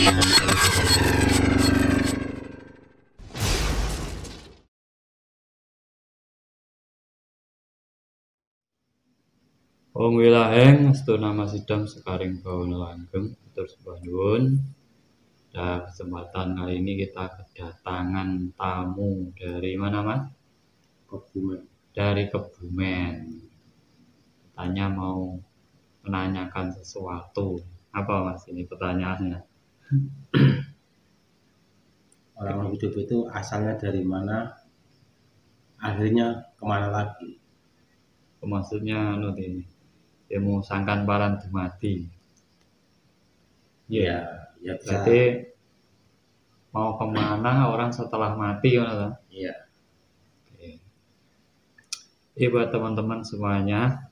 Wong wilaheng astu nama sidang sekaring baun langgeng terus bangun. Nah, kesempatan kali ini kita kedatangan tamu dari mana, Mas? Kebumen. Dari Kebumen. Katanya mau menanyakan sesuatu. Apa, Mas, ini pertanyaannya? Orang hidup itu asalnya dari mana, akhirnya kemana lagi? Maksudnya ini ilmu sangkan paran dumadi. Ya bisa. Berarti mau kemana orang setelah mati, kan? Iya. Oke. Buat teman-teman semuanya,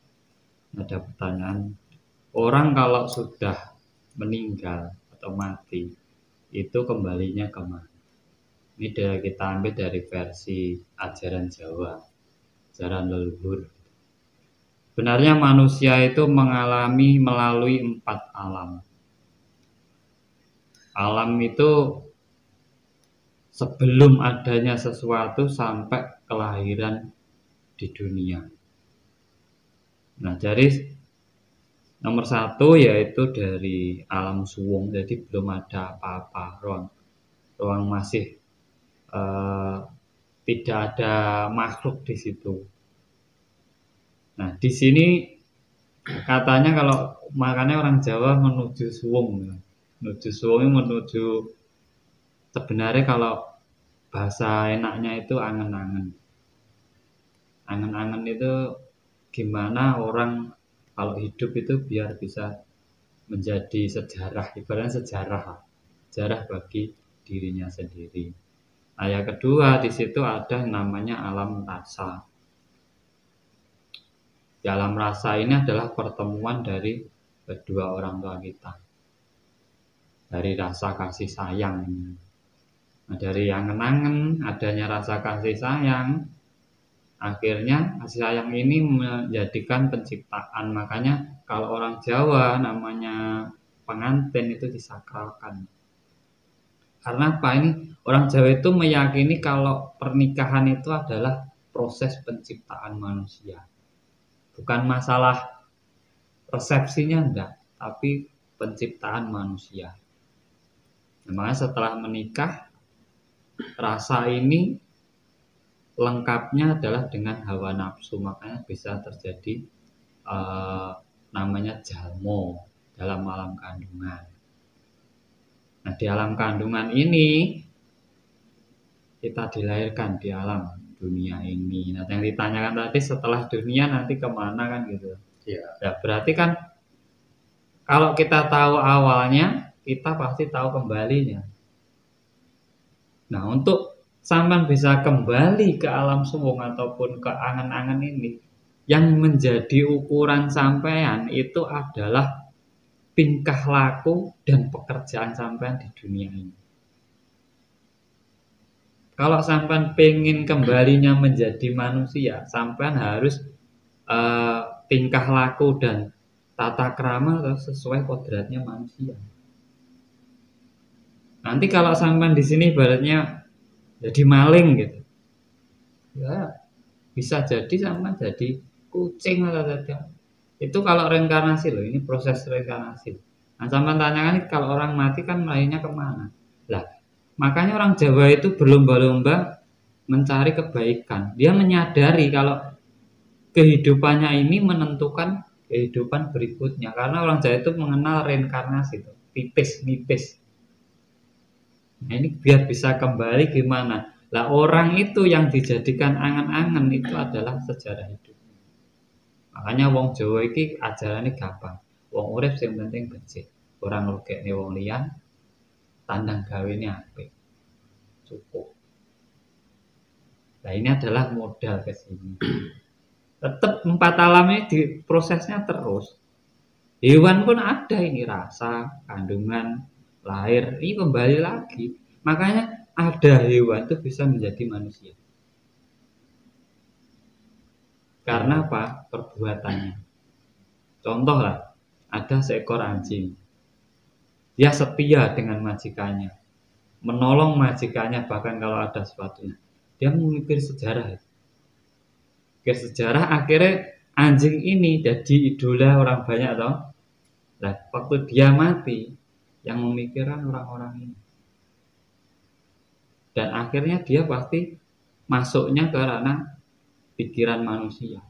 ada pertanyaan. Orang kalau sudah meninggal atau mati, itu kembalinya kemana? Ini kita ambil dari versi ajaran Jawa, ajaran leluhur. Sebenarnya manusia itu mengalami melalui 4 alam. Alam itu sebelum adanya sesuatu sampai kelahiran di dunia. Nah, dari nomor 1 yaitu dari alam suwung, jadi belum ada apa-apa, ruang masih tidak ada makhluk di situ. Nah, di sini katanya kalau makanya orang Jawa menuju suwung, menuju suwung menuju sebenarnya kalau bahasa enaknya itu angen-angen. Angen-angen itu gimana orang kalau hidup itu biar bisa menjadi sejarah, ibaratnya sejarah bagi dirinya sendiri. Nah, yang kedua di situ ada namanya alam rasa. Di alam rasa ini adalah pertemuan dari kedua orang tua kita, dari rasa kasih sayang. Nah, dari angen-angen adanya rasa kasih sayang, akhirnya kasih sayang ini menjadikan penciptaan. Makanya kalau orang Jawa namanya pengantin itu disakralkan. Karena apa? Ini orang Jawa itu meyakini kalau pernikahan itu adalah proses penciptaan manusia. Bukan masalah resepsinya enggak, tapi penciptaan manusia. Makanya setelah menikah, rasa ini lengkapnya adalah dengan hawa nafsu. Makanya bisa terjadi namanya jalmo dalam alam kandungan. Nah, di alam kandungan ini kita dilahirkan di alam dunia ini. Nah, yang ditanyakan tadi setelah dunia nanti kemana kan gitu. Ya. Ya, berarti kan kalau kita tahu awalnya, kita pasti tahu kembalinya. Nah, untuk sampean bisa kembali ke alam suwung ataupun ke angan-angan ini, yang menjadi ukuran sampean itu adalah tingkah laku dan pekerjaan sampean di dunia ini. Kalau sampean pengen kembalinya menjadi manusia, sampean harus tingkah laku dan tata krama sesuai kodratnya manusia. Nanti kalau sampean di sini ibaratnya jadi maling gitu, ya bisa jadi sampean jadi kucing atau tidak. Itu kalau reinkarnasi loh, ini proses reinkarnasi. Nah, sampean tanyakan kalau orang mati kan lahirnya kemana? Lah, makanya orang Jawa itu berlomba-lomba mencari kebaikan. Dia menyadari kalau kehidupannya ini menentukan kehidupan berikutnya. Karena orang Jawa itu mengenal reinkarnasi itu, tipis-nipis. Nah, ini biar bisa kembali gimana? Lah, orang itu yang dijadikan angan-angan itu adalah sejarah hidup. Makanya wong Jawa iki ajarane gampang. Wong urip sing penting becik. Ora nglogekne wong liyan, tandang gawene apik. Cukup. Nah, ini adalah modal ke sini. Tetap 4 alam ini di prosesnya terus. Hewan pun ada ini rasa, kandungan, lahir, ini kembali lagi. Makanya ada hewan itu bisa menjadi manusia. Karena apa? Perbuatannya. Contoh lah, ada seekor anjing. dia setia dengan majikannya, menolong majikannya bahkan kalau ada sesuatunya. Dia memikir sejarah. Mikir sejarah akhirnya anjing ini jadi idola orang banyak toh. Nah, waktu dia mati, yang memikirkan orang-orang ini. Dan akhirnya dia pasti masuknya ke ranah pikiran manusia.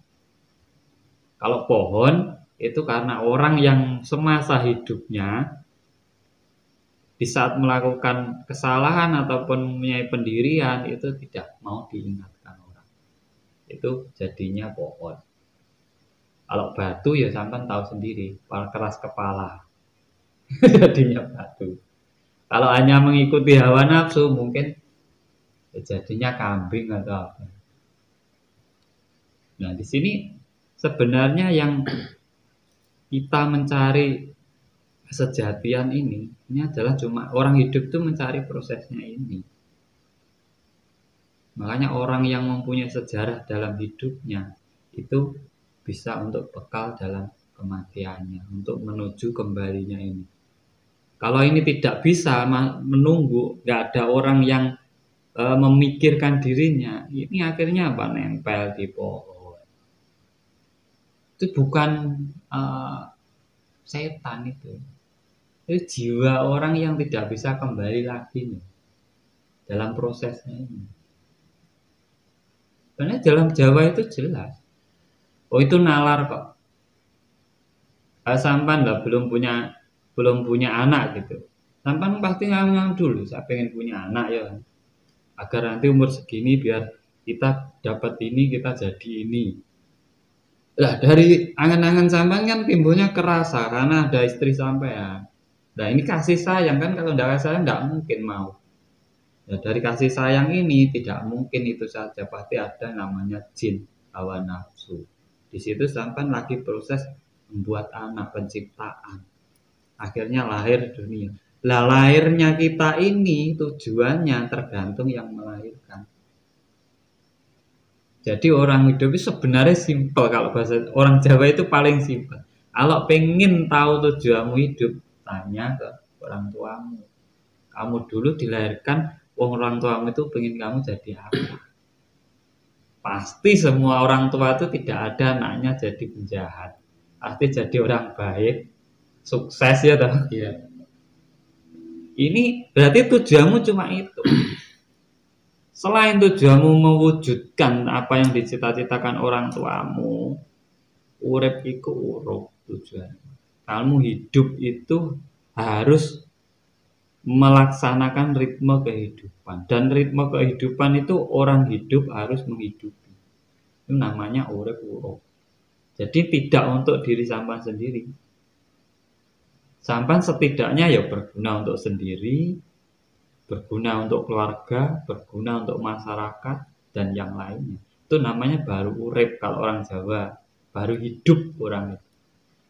Kalau pohon itu karena orang yang semasa hidupnya di saat melakukan kesalahan ataupun mempunyai pendirian itu tidak mau diingatkan orang. Itu jadinya pohon. Kalau batu ya sampean tahu sendiri, keras kepala. Jadinya batu. Kalau hanya mengikuti hawa nafsu mungkin ya jadinya kambing atau apa. Nah, di sini sebenarnya yang kita mencari kesejatian ini adalah cuma orang hidup itu mencari prosesnya ini. Makanya orang yang mempunyai sejarah dalam hidupnya itu bisa untuk bekal dalam kematiannya, untuk menuju kembalinya ini. Kalau ini tidak bisa menunggu, nggak ada orang yang memikirkan dirinya, ini akhirnya apa? Nempel di pohon. Itu bukan setan itu jiwa orang yang tidak bisa kembali lagi nih, dalam prosesnya ini. Karena dalam Jawa itu jelas, oh itu nalar kok. Sampan lah belum punya anak gitu. Sampan pasti ngomong dulu, saya pengen punya anak ya, agar nanti umur segini biar kita dapat ini, kita jadi ini. Lah dari angan-angan sampan kan timbulnya kerasa karena ada istri sampean. Nah ini kasih sayang kan, kalau tidak kasih sayang tidak mungkin mau. Ya, dari kasih sayang ini tidak mungkin itu saja, pasti ada namanya jin, hawa nafsu. Di situ sampai lagi proses membuat anak, penciptaan. Akhirnya lahir dunia. Lah lahirnya kita ini tujuannya tergantung yang melahirkan. Jadi orang hidup itu sebenarnya simpel, kalau bahasa orang Jawa itu paling simpel. Kalau pengen tahu tujuanmu hidup, tanya ke orang tuamu. Kamu dulu dilahirkan, orang tuamu itu pengen kamu jadi apa? Pasti semua orang tua itu tidak ada anaknya jadi penjahat. Pasti jadi orang baik, sukses ya toh. Iya. Ini berarti tujuanmu cuma itu. Selain tujuanmu mewujudkan apa yang dicita-citakan orang tuamu, urip iku urip tujuan. Kamu hidup itu harus melaksanakan ritme kehidupan, dan ritme kehidupan itu orang hidup harus menghidupi. Itu namanya urip urip. Jadi tidak untuk diri sampan sendiri. Sampan setidaknya ya berguna untuk sendiri, berguna untuk keluarga, berguna untuk masyarakat dan yang lainnya. Itu namanya baru urip kalau orang Jawa, baru hidup orang itu.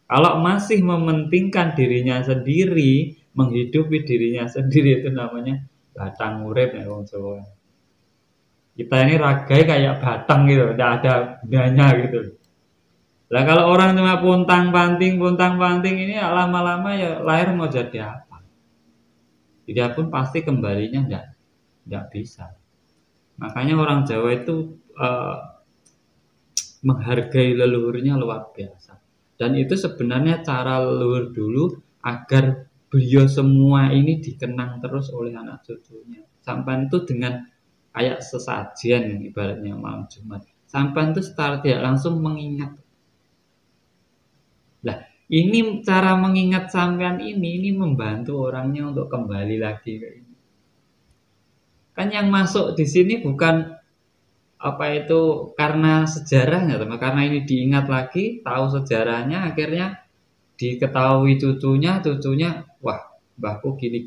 Kalau masih mementingkan dirinya sendiri, menghidupi dirinya sendiri, itu namanya batang urip ya orang Jawa. Kita ini ragai kayak batang gitu, tidak ada gunanya gitu. Lah kalau orang cuma puntang panting ini lama-lama ya lahir mau jadi apa? Dia pun pasti kembalinya tidak bisa. Makanya orang Jawa itu menghargai leluhurnya luar biasa. Dan itu sebenarnya cara leluhur dulu agar beliau semua ini dikenang terus oleh anak cucunya. Sampai itu dengan kayak sesajen ibaratnya malam Jumat. Sampai itu secara tidak langsung mengingat. Lah, ini cara mengingat sampean ini membantu orangnya untuk kembali lagi ke ini. Kan yang masuk di sini bukan apa itu karena sejarahnya, teman. Karena ini diingat lagi, tahu sejarahnya, akhirnya diketahui cucunya, wah, mbahku gini.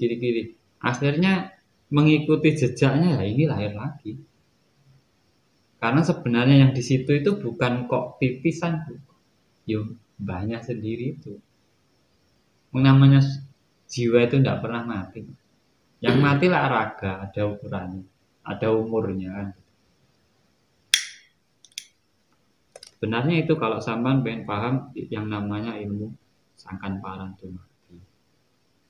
Akhirnya mengikuti jejaknya, ya ini lahir lagi. Karena sebenarnya yang di situ itu bukan kok tipisan, yo banyak sendiri itu. Namanya jiwa itu tidak pernah mati. Yang mati lah raga, ada ukurannya, ada umurnya kan. Sebenarnya itu kalau sampean pengen paham yang namanya ilmu sangkan paran itu mati.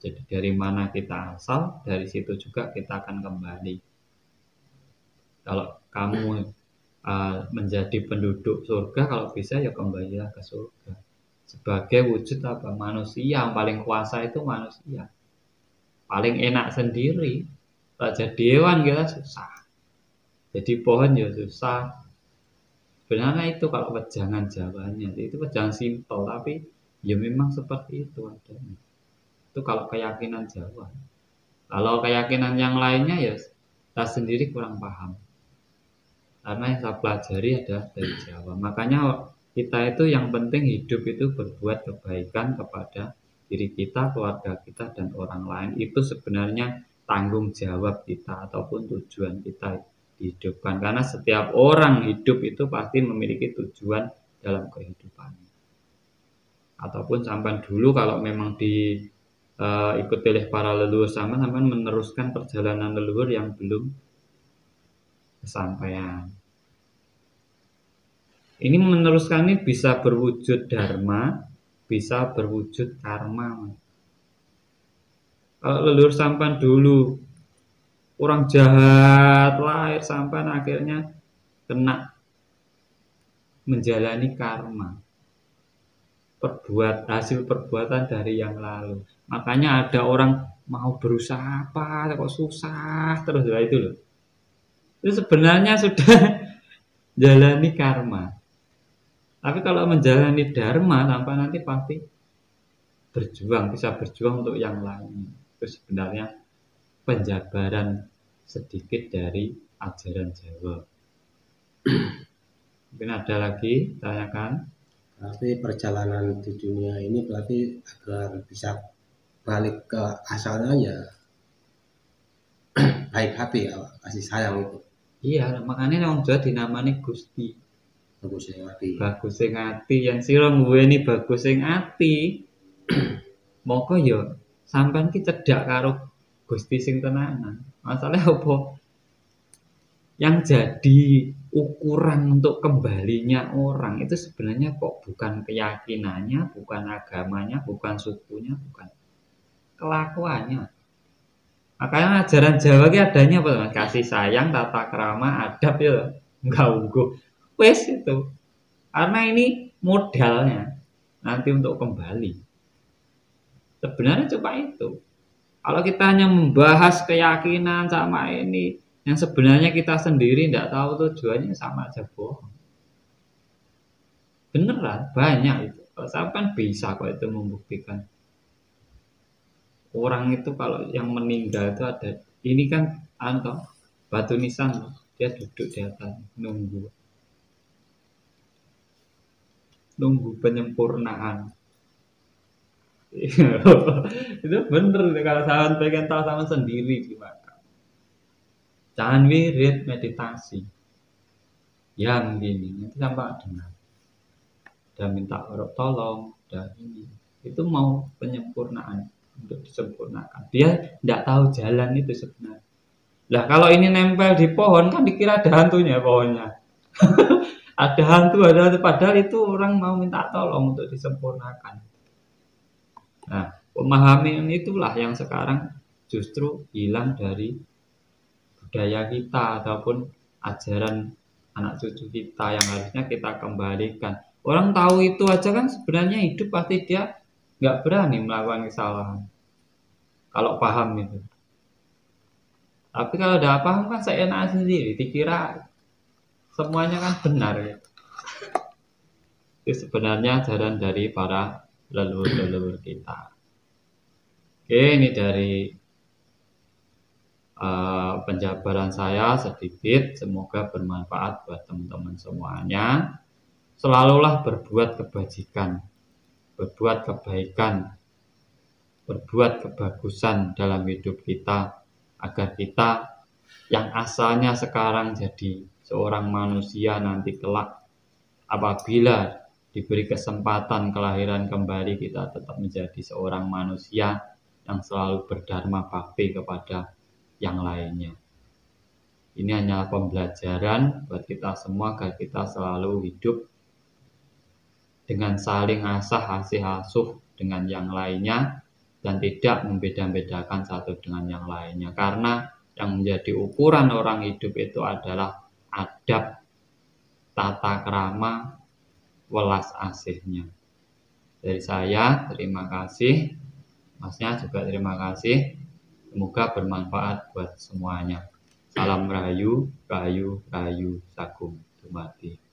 Jadi dari mana kita asal, dari situ juga kita akan kembali. Kalau kamu menjadi penduduk surga, kalau bisa ya kembalilah ke surga. Sebagai wujud apa? Manusia yang paling kuasa itu manusia. Paling enak sendiri. Kalau jadi hewan kita susah. Jadi pohon ya susah. Sebenarnya itu kalau wejangan Jawanya, itu wejangan simpel, tapi ya memang seperti itu adanya. Itu kalau keyakinan Jawa. Kalau keyakinan yang lainnya ya saya sendiri kurang paham. Karena yang saya pelajari adalah dari Jawa. Makanya kita itu yang penting hidup itu berbuat kebaikan kepada diri kita, keluarga kita, dan orang lain. Itu sebenarnya tanggung jawab kita ataupun tujuan kita dihidupkan. Karena setiap orang hidup itu pasti memiliki tujuan dalam kehidupannya. Ataupun sampai dulu kalau memang diikuti oleh para leluhur sampai meneruskan perjalanan leluhur yang belum kesampaian. Ini meneruskan ini bisa berwujud dharma, bisa berwujud karma. Kalau leluhur sampan dulu orang jahat lahir sampan akhirnya kena menjalani karma, hasil perbuatan dari yang lalu. Makanya ada orang mau berusaha apa kok susah terus lah itu loh. Itu sebenarnya sudah jalani karma. Tapi kalau menjalani dharma tanpa nanti pasti bisa berjuang untuk yang lain. Itu sebenarnya penjabaran sedikit dari ajaran Jawa. Mungkin ada lagi tanyakan. Berarti perjalanan di dunia ini berarti agar bisa balik ke asalnya ya baik hati ya, kasih sayang itu. Iya, makanya orang Jawa dinamani Gusti. Bagus sing ati. Bagus sing ati, yang sira nduweni bagus sing ati. Moko ya sampean ki cedhak karo Gusti sing tenanan. Masalahnya apa? Yang jadi ukuran untuk kembalinya orang itu sebenarnya kok bukan keyakinannya, bukan agamanya, bukan sukunya, bukan kelakuannya. Makanya ajaran Jawa ki adanya apa? Kasih sayang, tata krama, adab ya. Enggak ungguh. Wes itu. Karena ini modalnya nanti untuk kembali. Sebenarnya cuma itu. Kalau kita hanya membahas keyakinan sama ini, yang sebenarnya kita sendiri tidak tahu tujuannya, sama aja bohong. Beneran banyak itu. Kalau saya kan bisa kok itu membuktikan. Orang itu kalau yang meninggal itu ada, ini kan batu nisan, dia duduk di atas nunggu penyempurnaan. Itu bener kalau saya pengen tahu sama sendiri gimana. Jangan wirid meditasi yang gini nanti sampai dengar dan minta orang tolong dan ini itu mau penyempurnaan untuk disempurnakan. Dia tidak tahu jalan itu sebenarnya. Lah kalau ini nempel di pohon kan dikira ada hantunya pohonnya. Ada hantu, padahal itu orang mau minta tolong untuk disempurnakan. Nah, pemahaman itulah yang sekarang justru hilang dari budaya kita ataupun ajaran anak cucu kita yang harusnya kita kembalikan. Orang tahu itu aja kan sebenarnya hidup pasti dia nggak berani melakukan kesalahan. Kalau paham itu. Tapi kalau udah paham kan seenak sendiri, dikira semuanya kan benar ya. Itu sebenarnya ajaran dari para leluhur-leluhur kita. Oke, ini dari penjabaran saya sedikit. Semoga bermanfaat buat teman-teman semuanya. Selalulah berbuat kebajikan, berbuat kebaikan, berbuat kebagusan dalam hidup kita, agar kita yang asalnya sekarang jadi seorang manusia nanti kelak apabila diberi kesempatan kelahiran kembali kita tetap menjadi seorang manusia yang selalu berdharma bakti kepada yang lainnya. Ini hanya pembelajaran buat kita semua agar kita selalu hidup dengan saling asih asuh dengan yang lainnya dan tidak membeda-bedakan satu dengan yang lainnya, karena yang menjadi ukuran orang hidup itu adalah adab, tata krama, welas asihnya. Dari saya terima kasih, Masnya juga terima kasih. Semoga bermanfaat buat semuanya. Salam rahayu, rahayu, rahayu, sagung dumadi.